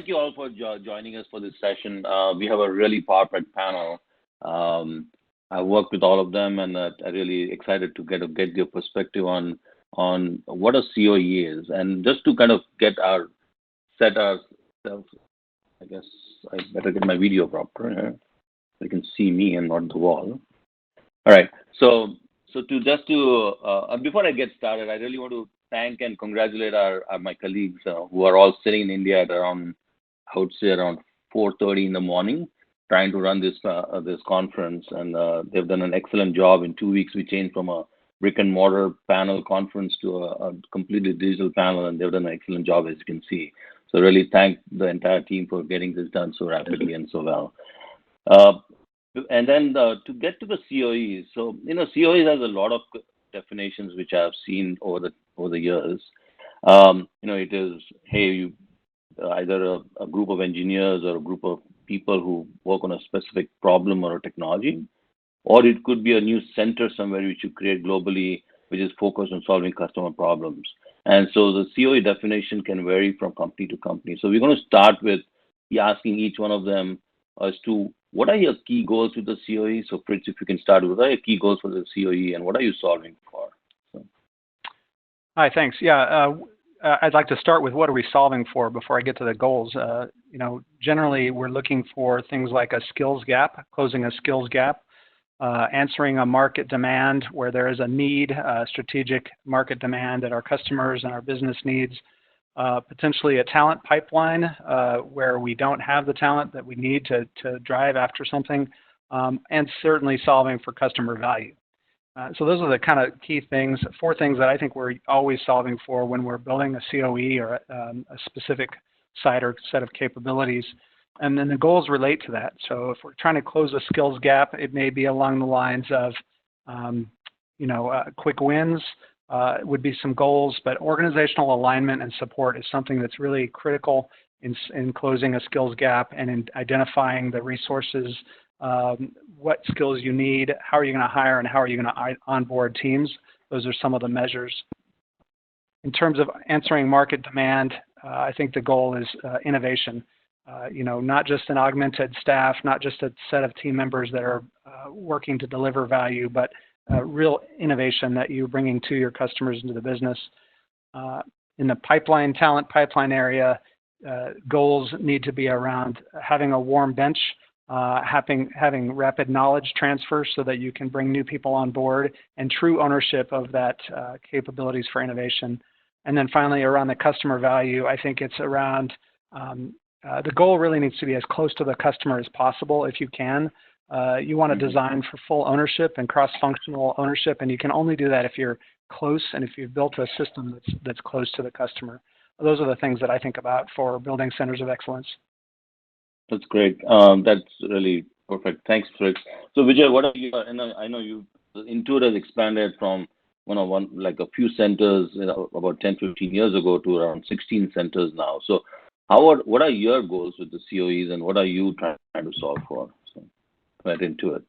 thank you all for joining us for this session. We have a really power-packed panel. I worked with all of them, and I'm really excited to get your perspective on what a COE is, and just to kind of set ourselves. I guess I better get my video proper here, so you can see me and not the wall. All right. Before I get started, I really want to thank and congratulate my colleagues who are all sitting in India at around, I would say, around 4:30 in the morning, trying to run this conference, and they've done an excellent job. In 2 weeks, we changed from a brick and mortar panel conference to a completely digital panel, and they've done an excellent job, as you can see. So really thank the entire team for getting this done so rapidly and so well. And then to get to the COEs, so COEs has a lot of definitions which I have seen over the years. It is either a group of engineers or a group of people who work on a specific problem or a technology, or it could be a new center somewhere which you create globally, which is focused on solving customer problems. And so the COE definition can vary from company to company. So we're going to start with asking each one of them as to what are your key goals with the COE. So Fritz, if you can start with what are your key goals for the COE and what are you solving for? So. Hi, thanks. Yeah, I'd like to start with what are we solving for before I get to the goals. Generally we're looking for things like a skills gap, closing a skills gap, answering a market demand where there is a need, strategic market demand that our customers and our business needs, potentially a talent pipeline where we don't have the talent that we need to drive after something, and certainly solving for customer value. So those are the kind of key things, 4 things that I think we're always solving for when we're building a COE or a specific site or set of capabilities. And then the goals relate to that. So if we're trying to close a skills gap, it may be along the lines of, quick wins would be some goals, but organizational alignment and support is something that's really critical in closing a skills gap and in identifying the resources, what skills you need, how are you going to hire, and how are you going to onboard teams. Those are some of the measures. In terms of answering market demand, I think the goal is innovation. Not just an augmented staff, not just a set of team members that are working to deliver value, but real innovation that you're bringing to your customers into the business. In the talent pipeline area, goals need to be around having a warm bench, having rapid knowledge transfer so that you can bring new people on board, and true ownership of that capabilities for innovation. And then finally, around the customer value, I think it's around the goal really needs to be as close to the customer as possible if you can. You want to design for full ownership and cross-functional ownership, and you can only do that if you're close and if you've built a system that's close to the customer. Those are the things that I think about for building centers of excellence. That's great. That's really perfect. Thanks, Fritz. So Vijay, what are you? I know Intuit has expanded from a few centers about 10, 15 years ago to around 16 centers now. So what are your goals with the COEs, and what are you trying to solve for? So right into it.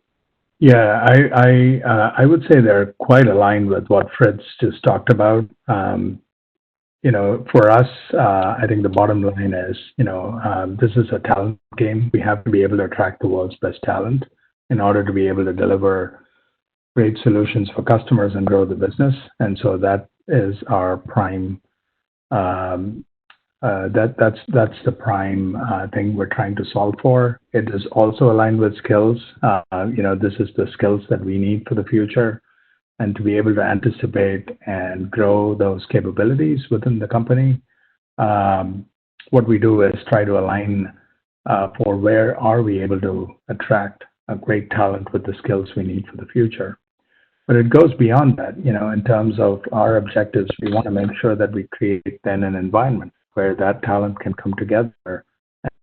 Yeah, I would say they're quite aligned with what Fritz just talked about. For us, I think the bottom line is, this is a talent game. We have to be able to attract the world's best talent in order to be able to deliver great solutions for customers and grow the business. And so that is our prime. That's the prime thing we're trying to solve for. It is also aligned with skills. This is the skills that we need for the future, and to be able to anticipate and grow those capabilities within the company. What we do is try to align for where are we able to attract a great talent with the skills we need for the future. But it goes beyond that. In terms of our objectives, we want to make sure that we create then an environment where that talent can come together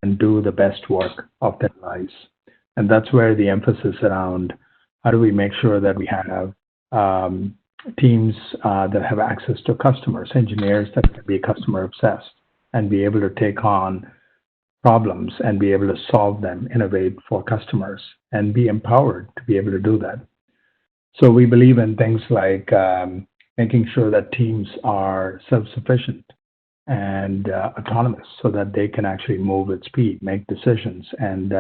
and do the best work of their lives. And that's where the emphasis around how do we make sure that we have teams that have access to customers, engineers that can be customer obsessed and be able to take on problems and be able to solve them, innovate for customers, and be empowered to be able to do that. So we believe in things like making sure that teams are self-sufficient and autonomous so that they can actually move at speed, make decisions, and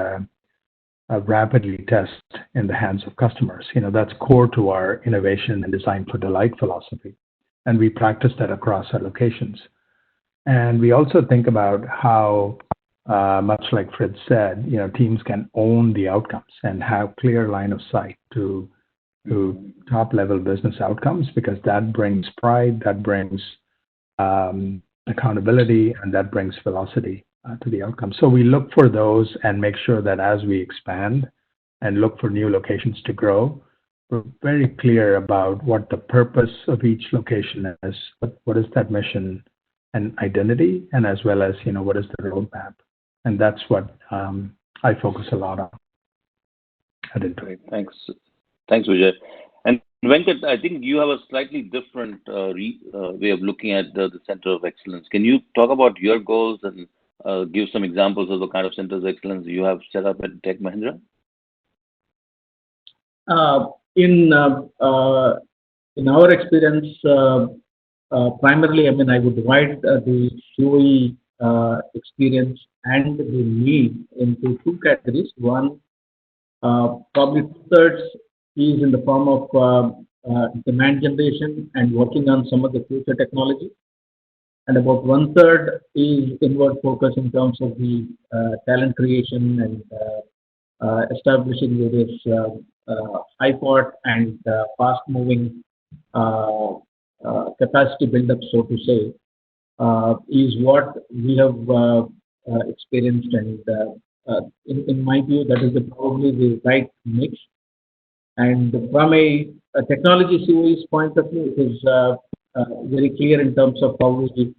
rapidly test in the hands of customers. That's core to our innovation and design for delight philosophy. And we practice that across our locations. And we also think about how, much like Fritz said, teams can own the outcomes and have clear line of sight to top level business outcomes, because that brings pride, that brings accountability, and that brings velocity to the outcome. So we look for those and make sure that as we expand and look for new locations to grow, we're very clear about what the purpose of each location is, what is that mission and identity, and as well as, what is the roadmap. And that's what I focus a lot on at Intuit. Thanks, Vijay. And Venkat, I think you have a slightly different way of looking at the Center of Excellence. Can you talk about your goals and give some examples of the kind of centers of excellence you have set up at Tech Mahindra? In our experience, primarily, I would divide the COE experience and the need into two categories. One, probably 2/3 is in the form of demand generation and working on some of the future technology. And about 1/3 is inward focus in terms of the talent creation and establishing various high-port and fast-moving capacity build-up, so to say, is what we have experienced. And in my view, that is probably the right mix. And from a technology COE's point of view, it is very clear in terms of how we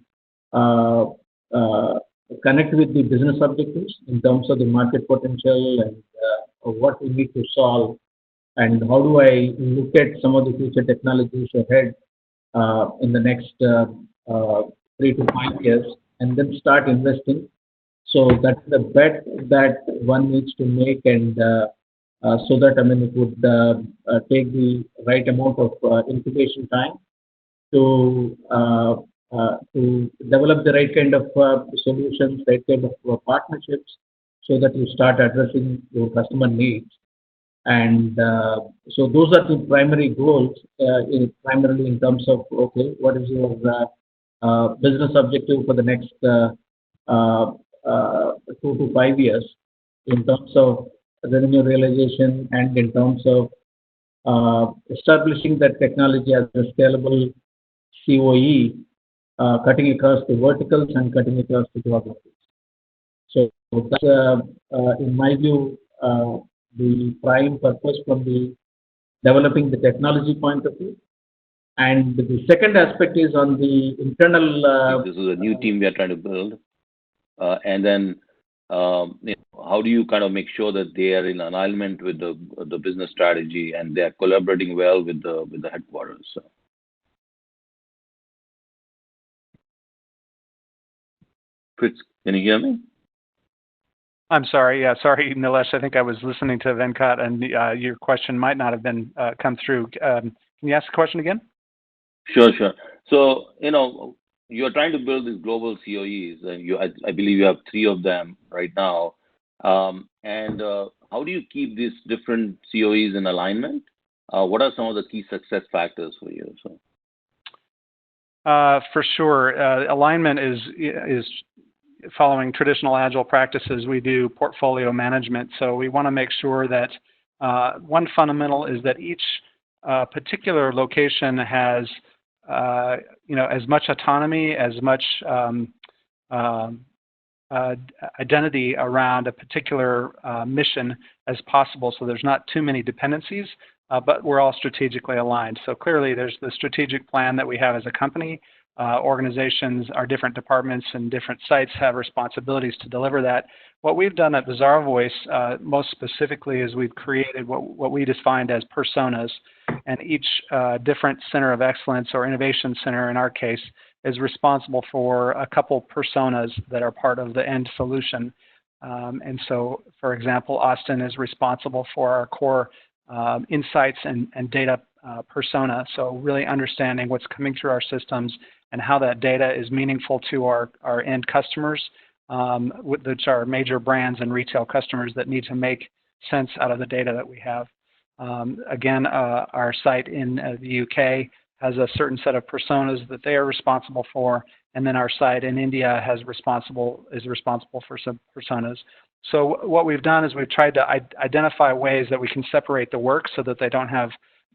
connect with the business objectives in terms of the market potential and what we need to solve, and how do I look at some of the future technologies ahead in the next 3 to 5 years, and then start investing. So that's the bet that one needs to make, and so that it would take the right amount of incubation time to develop the right kind of solutions, right kind of partnerships, so that you start addressing your customer needs. And so those are the primary goals, primarily in terms of, okay, what is your business objective for the next 2 to 5 years in terms of revenue realization, and in terms of establishing that technology as a scalable COE, cutting across the verticals and cutting across the geographies. So that's, in my view, the prime purpose from the developing the technology point of view. And the second aspect is on the internal. This is a new team we are trying to build, and then how do you kind of make sure that they are in alignment with the business strategy and they are collaborating well with the headquarters? So. Fritz, can you hear me? I'm sorry. Yeah, sorry, Nilesh. I think I was listening to Venkat, and your question might not have been come through. Can you ask the question again? Sure. So, you're trying to build these global COEs, and I believe you have 3 of them right now. And how do you keep these different COEs in alignment? What are some of the key success factors for you? So. For sure, alignment is following traditional agile practices. We do portfolio management, so we want to make sure that one fundamental is that each particular location has as much autonomy, as much identity around a particular mission as possible, so there's not too many dependencies, but we're all strategically aligned. So clearly there's the strategic plan that we have as a company. Organizations, our different departments and different sites have responsibilities to deliver that. What we've done at Bazaarvoice, most specifically, is we've created what we defined as personas, and each different center of excellence or innovation center, in our case, is responsible for a couple personas that are part of the end solution. And so, for example, Austin is responsible for our core insights and data persona. So really understanding what's coming through our systems and how that data is meaningful to our end customers, which are major brands and retail customers that need to make sense out of the data that we have. Again, our site in the UK has a certain set of personas that they are responsible for, and then our site in India is responsible for some personas. So what we've done is we've tried to identify ways that we can separate the work so that they don't have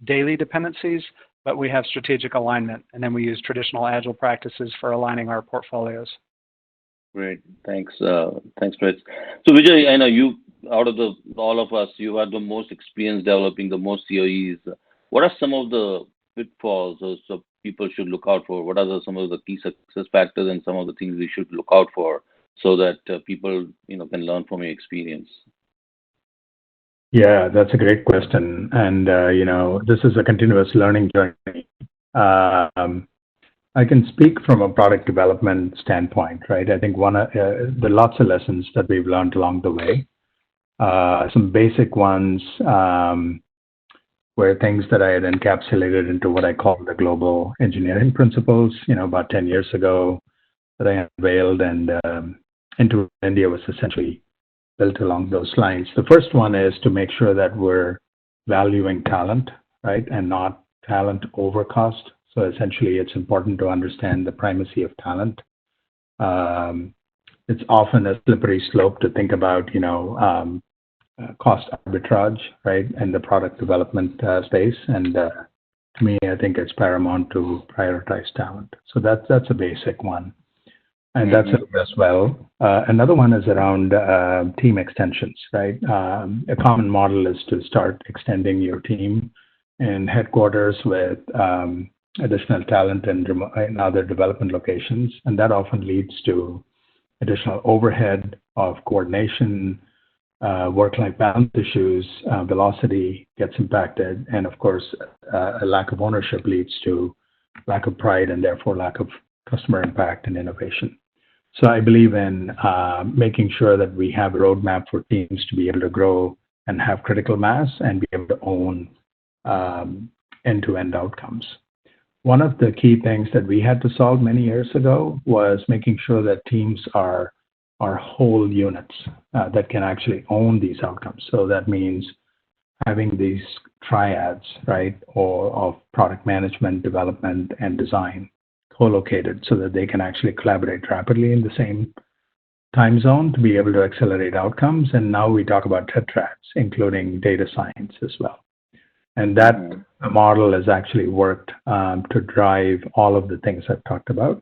daily dependencies, but we have strategic alignment, and then we use traditional agile practices for aligning our portfolios. Great, thanks, thanks, Fritz. So Vijay, I know you, out of all of us, you are the most experienced developing the most COEs. What are some of the pitfalls or so people should look out for? What are some of the key success factors and some of the things we should look out for so that people can learn from your experience? Yeah, that's a great question, and this is a continuous learning journey. I can speak from a product development standpoint, right? I think there are lots of lessons that we've learned along the way. Some basic ones were things that I had encapsulated into what I call the global engineering principles, about 10 years ago that I unveiled, and Intuit India was essentially built along those lines. The first one is to make sure that we're valuing talent, right, and not talent over cost. So essentially, it's important to understand the primacy of talent. It's often a slippery slope to think about, cost arbitrage, right, in the product development space. And to me, I think it's paramount to prioritize talent. So that's a basic one. And that's it as well. Another one is around team extensions, right? A common model is to start extending your team in headquarters with additional talent in other development locations. And that often leads to additional overhead of coordination, work-life balance issues, velocity gets impacted, and of course, a lack of ownership leads to lack of pride and therefore lack of customer impact and innovation. So I believe in making sure that we have a roadmap for teams to be able to grow and have critical mass and be able to own end-to-end outcomes. One of the key things that we had to solve many years ago was making sure that teams are whole units that can actually own these outcomes. So that means having these triads, right, or of product management, development, and design co-located so that they can actually collaborate rapidly in the same time zone to be able to accelerate outcomes. And now we talk about tetrads, including data science as well. And that model has actually worked to drive all of the things I've talked about.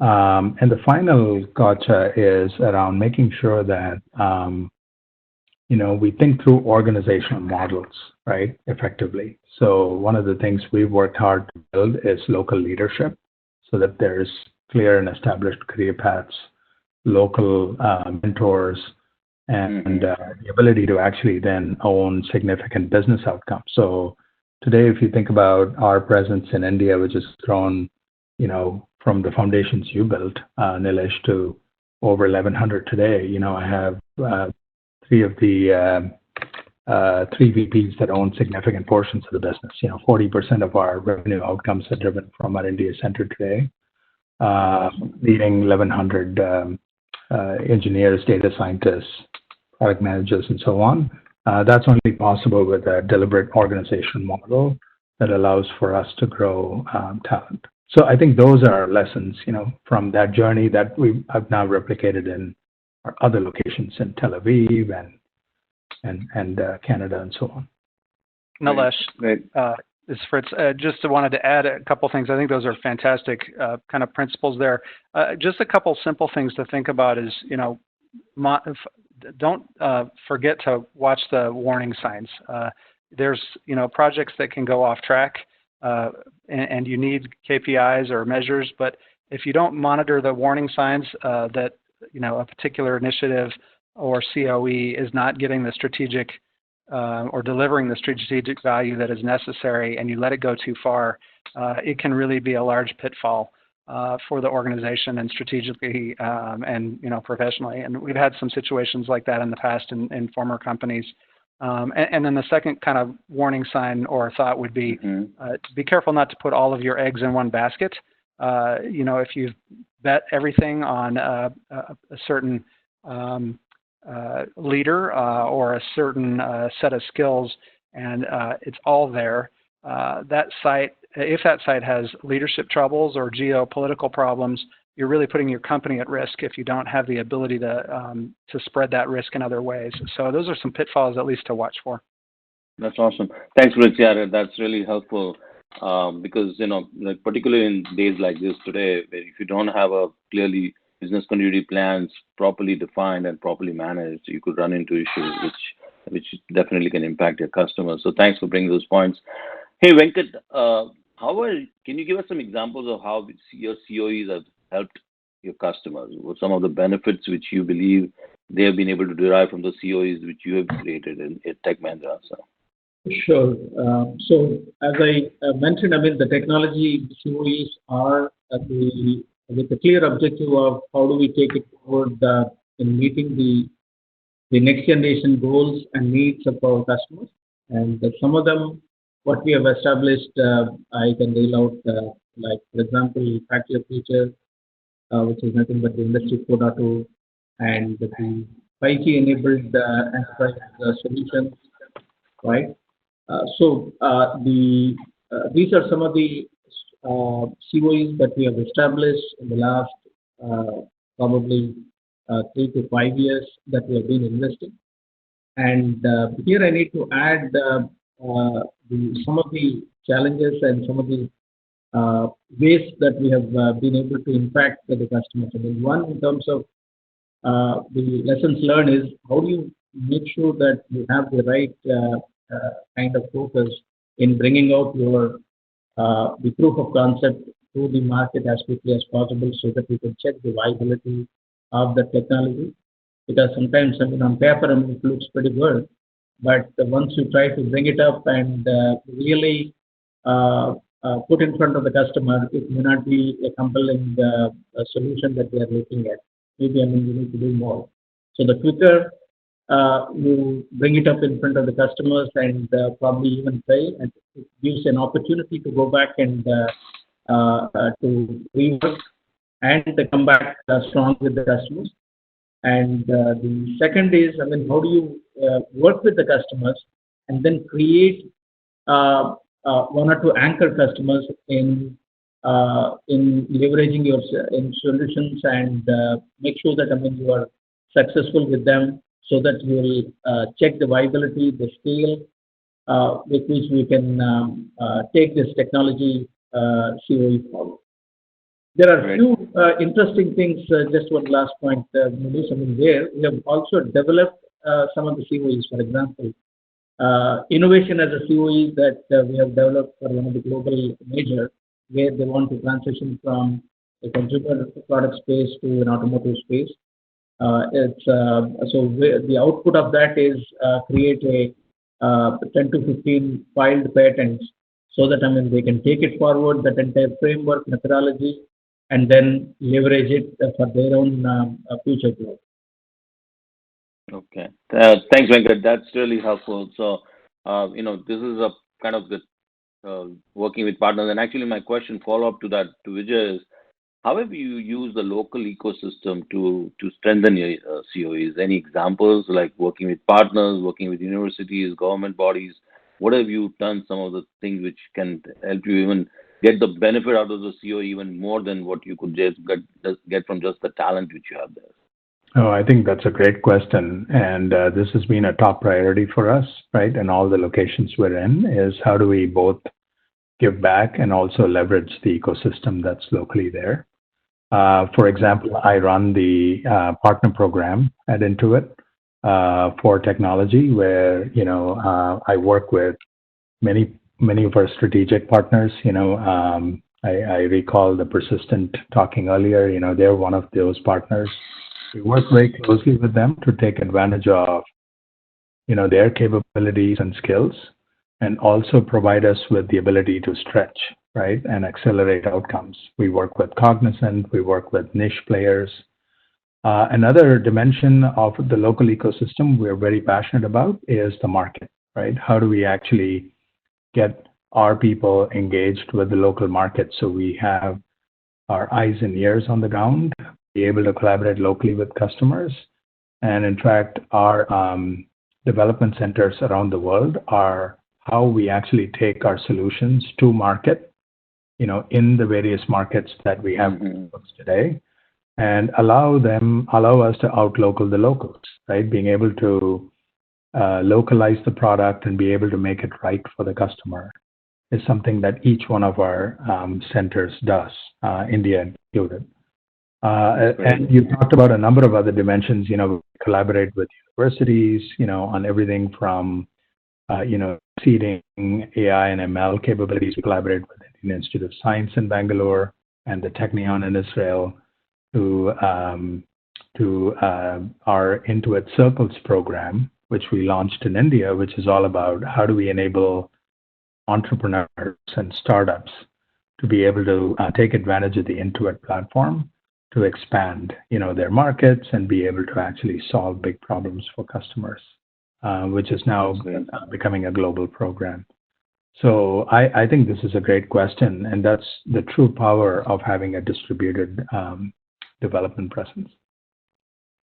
And the final gotcha is around making sure that, we think through organizational models, right, effectively. So one of the things we've worked hard to build is local leadership so that there's clear and established career paths, local mentors, and the ability to actually then own significant business outcomes. So today, if you think about our presence in India, which has grown, from the foundations you built, Nilesh, to over 1,100 today, I have three VPs that own significant portions of the business. 40% of our revenue outcomes are driven from our India center today, leading 1,100 engineers, data scientists, product managers, and so on. That's only possible with a deliberate organizational model that allows for us to grow talent. So I think those are lessons, from that journey that I've now replicated in our other locations in Tel Aviv and Canada and so on. Nilesh, this is Fritz. Just wanted to add a couple things. I think those are fantastic kind of principles there. Just a couple simple things to think about is, don't forget to watch the warning signs. There's, projects that can go off track, and you need KPIs or measures, but if you don't monitor the warning signs that, a particular initiative or COE is not getting the strategic or delivering the strategic value that is necessary, and you let it go too far, it can really be a large pitfall for the organization and strategically and professionally. And we've had some situations like that in the past in former companies. And then the second kind of warning sign or thought would be to be careful not to put all of your eggs in one basket. If you've bet everything on a certain leader or a certain set of skills and it's all there, that site, if that site has leadership troubles or geopolitical problems, you're really putting your company at risk if you don't have the ability to spread that risk in other ways. So those are some pitfalls, at least, to watch for. That's awesome. Thanks, Fritz. Yeah, that's really helpful because, like particularly in days like this today, where if you don't have a clearly business continuity plans properly defined and properly managed, you could run into issues which definitely can impact your customers. So thanks for bringing those points. Hey, Venkat, can you give us some examples of how your COEs have helped your customers? What some of the benefits which you believe they have been able to derive from the COEs which you have created in Tech Mahindra? Sure. So as I mentioned, the technology COEs are with the clear objective of how do we take it forward in meeting the next generation goals and needs of our customers. And some of them, what we have established, I can rail out, like, for example, Factory of Future, which is nothing but the Industry 4.0, and the 5G enabled enterprise solutions, right? These are some of the COEs that we have established in the last probably 3 to 5 years that we have been investing. And here I need to add some of the challenges and some of the ways that we have been able to impact the customers. One, in terms of the lessons learned, is how do you make sure that you have the right kind of focus in bringing out your the proof of concept to the market as quickly as possible, so that we can check the viability of the technology. Because sometimes, on paper, it looks pretty good, but once you try to bring it up and really put in front of the customer, it may not be a compelling solution that they are looking at. Maybe you need to do more. So the quicker you bring it up in front of the customers and probably even pay, and it gives an opportunity to go back and to rework and to come back strong with the customers. And the second is, how do you work with the customers and then create one or two anchor customers in leveraging your solutions and make sure that you are successful with them, so that you will check the viability, the scale with which we can take this technology COE forward. There are a few interesting things, just one last point, Nilesh. There we have also developed some of the COEs. For example, innovation as a COE that we have developed for one of the global major, where they want to transition from a consumer product space to an automotive space. The output of that is create a 10 to 15 filed patents, so that they can take it forward, that entire framework, methodology, and then leverage it for their own future growth. Okay. Thanks, Venkat. That's really helpful. So, this is a kind of the working with partners. And actually, my question follow-up to that to Vijay is, how have you used the local ecosystem to strengthen your COEs? Any examples, like working with partners, working with universities, government bodies? What have you done, some of the things which can help you even get the benefit out of the COE even more than what you could just get from just the talent which you have there? Oh, I think that's a great question. And this has been a top priority for us, right? And all the locations we're in is how do we both give back and also leverage the ecosystem that's locally there. For example, I run the partner program at Intuit for technology, where I work with many of our strategic partners. I recall the Persistent talking earlier. They're one of those partners. We work very closely with them to take advantage of their capabilities and skills, and also provide us with the ability to stretch, right, and accelerate outcomes. We work with Cognizant, we work with niche players, Another dimension of the local ecosystem we're very passionate about is the market, right? How do we actually get our people engaged with the local market so we have our eyes and ears on the ground, be able to collaborate locally with customers, and in fact, our development centers around the world are how we actually take our solutions to market, in the various markets that we have today, and allow us to outlocal the locals, right? Being able to localize the product and be able to make it right for the customer is something that each one of our centers does, India included. And you talked about a number of other dimensions. We collaborate with universities, on everything from, seeding AI and ML capabilities. We collaborate with the Indian Institute of Science in Bangalore and the Technion in Israel to our Intuit Circles program, which we launched in India, which is all about how do we enable entrepreneurs and startups to be able to take advantage of the Intuit platform to expand, their markets and be able to actually solve big problems for customers, which is now becoming a global program. So I think this is a great question, and that's the true power of having a distributed development presence.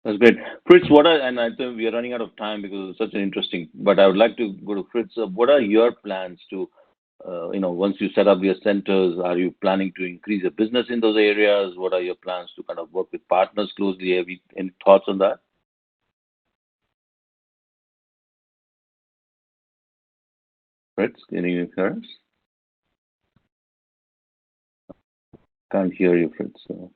That's great. Fritz, and I think we are running out of time because it's such an interesting, but I would like to go to Fritz. What are your plans to, once you set up your centers, are you planning to increase your business in those areas? What are your plans to kind of work with partners closely? Have you any thoughts on that? Fritz, can you hear us? Can't hear you, Fritz. How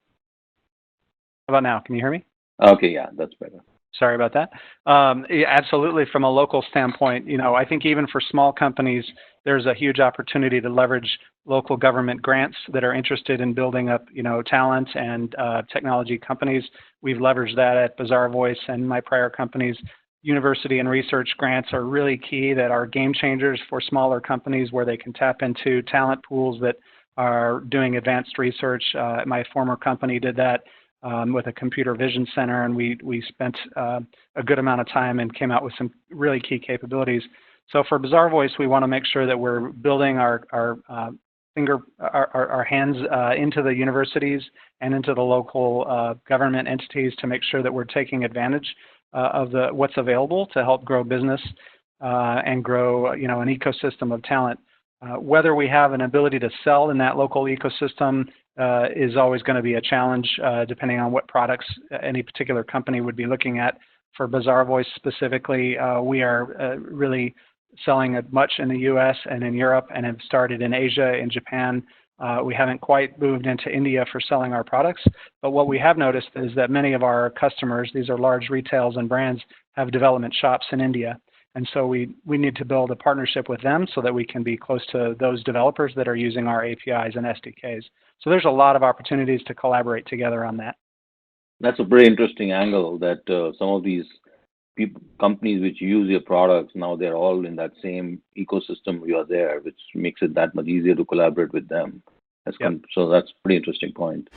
about now? Can you hear me? Okay, yeah, that's better. Sorry about that. Yeah, absolutely. From a local standpoint, I think even for small companies, there's a huge opportunity to leverage local government grants that are interested in building up, talent and technology companies. We've leveraged that at Bazaarvoice and my prior companies. University and research grants are really key, that are game changers for smaller companies where they can tap into talent pools that are doing advanced research. My former company did that with a computer vision center, and we spent a good amount of time and came out with some really key capabilities. So for Bazaarvoice, we want to make sure that we're building our hands into the universities and into the local government entities to make sure that we're taking advantage of what's available to help grow business and grow, an ecosystem of talent. Whether we have an ability to sell in that local ecosystem is always going to be a challenge, depending on what products any particular company would be looking at. For Bazaarvoice specifically, we are really selling much in the U.S. and in Europe, and have started in Asia, in Japan. We haven't quite moved into India for selling our products, but what we have noticed is that many of our customers, these are large retails and brands, have development shops in India. And so we need to build a partnership with them so that we can be close to those developers that are using our APIs and SDKs. So there's a lot of opportunities to collaborate together on that. That's a very interesting angle, that some of these companies which use your products, now they're all in that same ecosystem you are there, which makes it that much easier to collaborate with them. So that's a pretty interesting point.